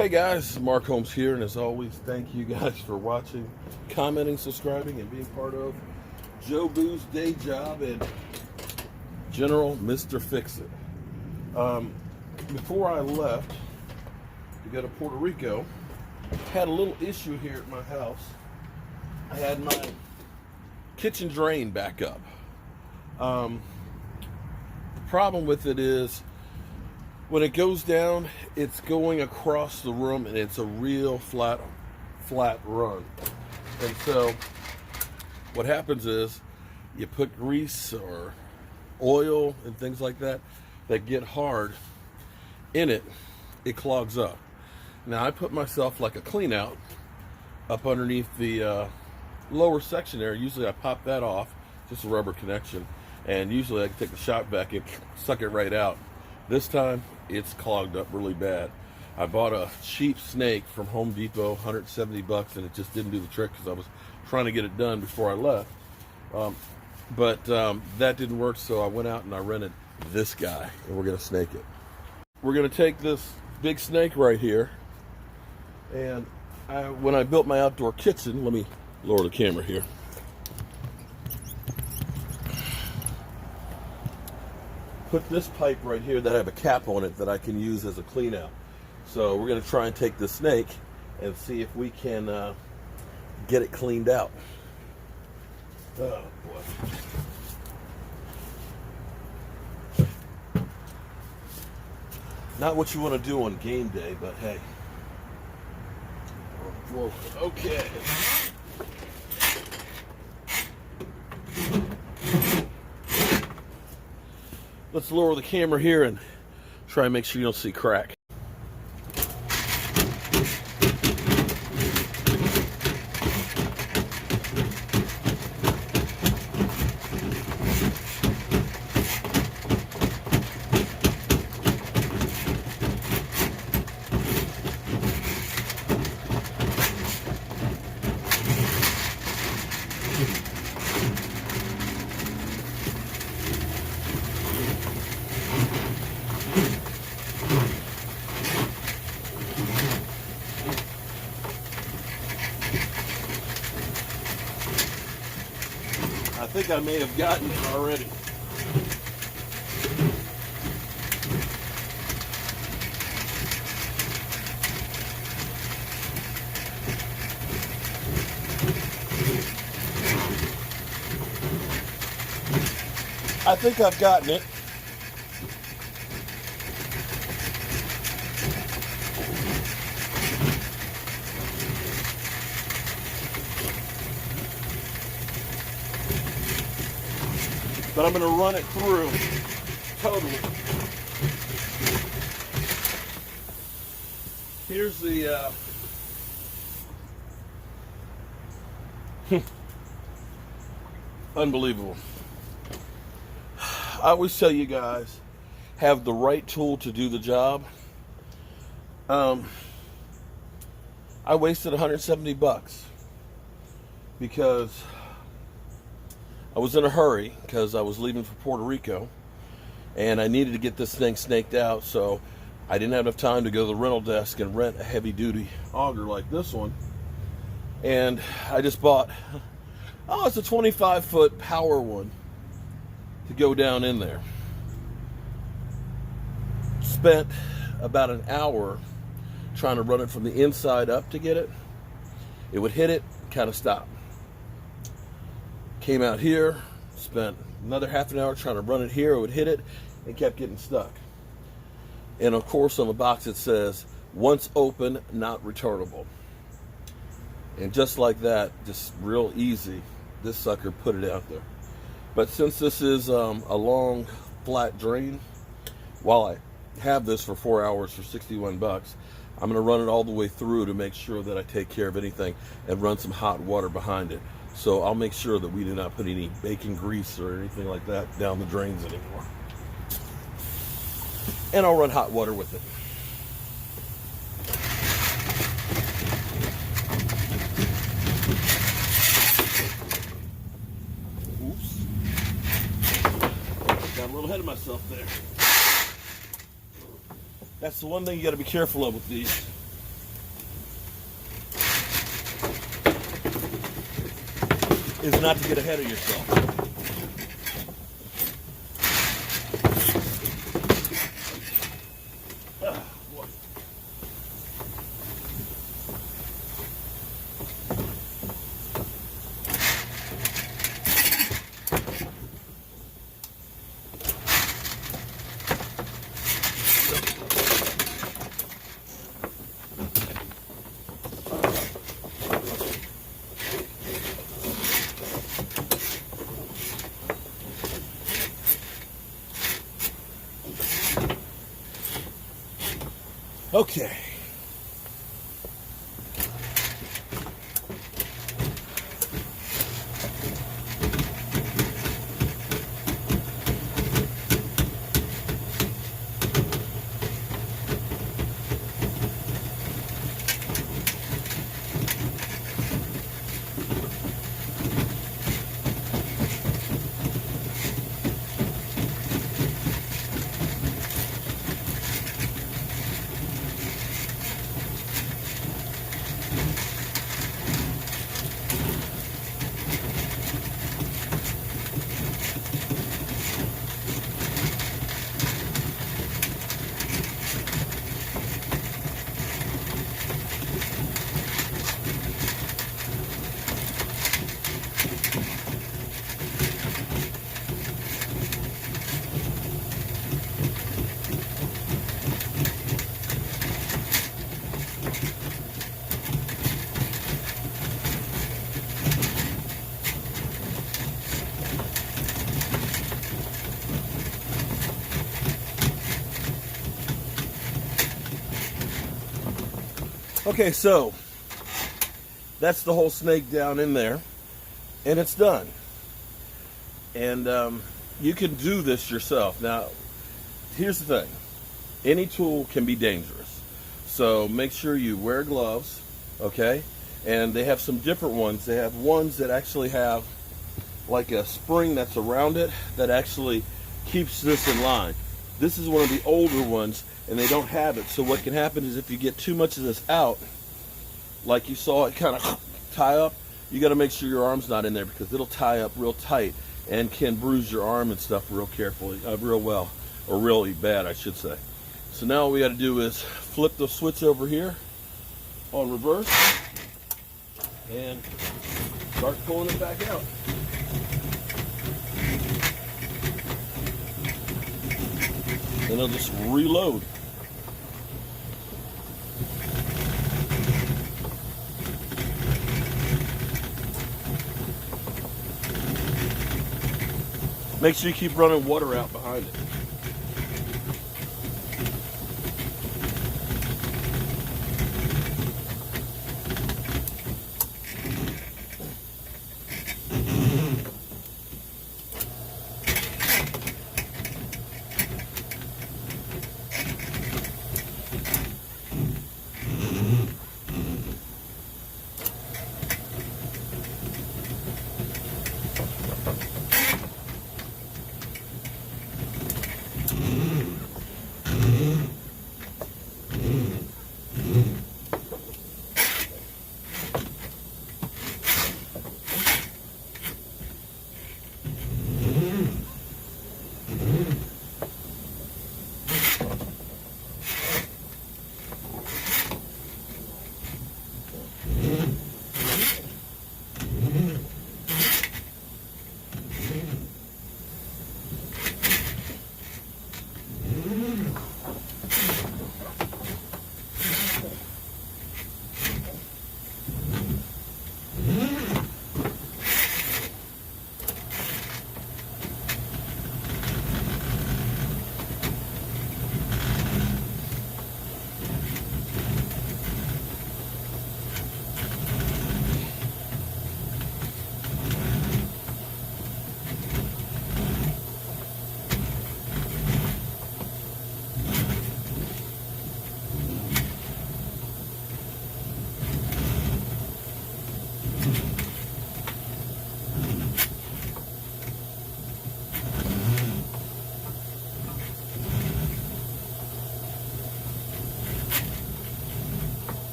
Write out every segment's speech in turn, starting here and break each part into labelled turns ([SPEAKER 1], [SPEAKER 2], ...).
[SPEAKER 1] Hey guys, Mark Holmes here, and as always, thank you guys for watching, commenting, subscribing, and being part of Joe Boo's day job and General Mr. Fix-It. Before I left to go to Puerto Rico, I had a little issue here at my house. I had my kitchen drain back up. The problem with it is when it goes down, it's going across the room and it's a real flat run. And so what happens is you put grease or oil and things like that get hard in it, it clogs up. Now I put myself like a clean out up underneath the lower section there. Usually I pop that off, just a rubber connection, and usually I can take the shop vac and suck it right out. This time it's clogged up really bad. I bought a cheap snake from Home Depot, 170 bucks, and it just didn't do the trick because I was trying to get it done before I left. But that didn't work, so I went out and I rented this guy, and we're going to snake it. We're going to take this big snake right here, and when I built my outdoor kitchen, let me lower the camera here. Put this pipe right here that I have a cap on it that I can use as a clean out. So we're going to try and take the snake and see if we can get it cleaned out. Oh boy. Not what you want to do on game day, but hey. Whoa. Okay. Let's lower the camera here and try and make sure you don't see crack. I think I may have gotten it already. I think I've gotten it. But I'm going to run it through totally. Here's the unbelievable. I always tell you guys, have the right tool to do the job. I wasted 170 bucks because I was in a hurry because I was leaving for Puerto Rico and I needed to get this thing snaked out, so I didn't have enough time to go to the rental desk and rent a heavy duty auger like this one. And I just bought, it's a 25-foot power one to go down in there. Spent about an hour trying to run it from the inside up to get it. It would hit it, kind of stop. Came out here, spent another half an hour trying to run it here, it would hit it, and kept getting stuck. And of course on the box it says, once open, not returnable. And just like that, just real easy, this sucker put it out there. But since this is a long, flat drain, while I have this for 4 hours for 61 bucks, I'm going to run it all the way through to make sure that I take care of anything and run some hot water behind it. So I'll make sure that we do not put any bacon grease or anything like that down the drains anymore. And I'll run hot water with it. Got a little ahead of myself there. That's the one thing you got to be careful of with these. is not to get ahead of yourself. Okay. Okay, so that's the whole snake down in there, and it's done. And you can do this yourself. Now, here's the thing. Any tool can be dangerous. So make sure you wear gloves, okay? And they have some different ones. They have ones that actually have like a spring that's around it that actually keeps this in line. This is one of the older ones, and they don't have it. So what can happen is if you get too much of this out, like you saw it kind of tie up, you got to make sure your arm's not in there because it'll tie up real tight and can bruise your arm and stuff real carefully, real well, or really bad, I should say. So now all we got to do is flip the switch over here on reverse and start pulling it back out. And it'll just reload. Make sure you keep running water out behind it.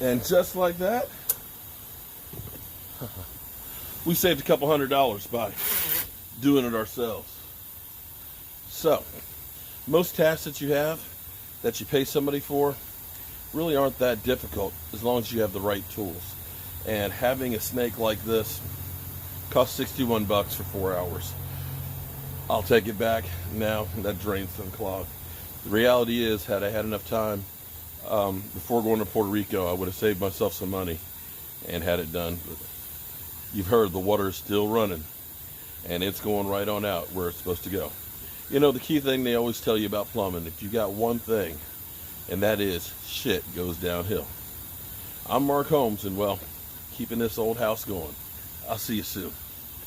[SPEAKER 1] And just like that, we saved a couple $100 by doing it ourselves. So, most tasks that you have, that you pay somebody for, really aren't that difficult as long as you have the right tools. And having a snake like this costs $61 for 4 hours. I'll take it back now. That drain's unclogged. The reality is, had I had enough time before going to Puerto Rico, I would have saved myself some money and had it done. But you've heard the water is still running, and it's going right on out where it's supposed to go. You know, the key thing they always tell you about plumbing, if you got one thing, and that is shit goes downhill. I'm Mark Holmes, and well, keeping this old house going. I'll see you soon.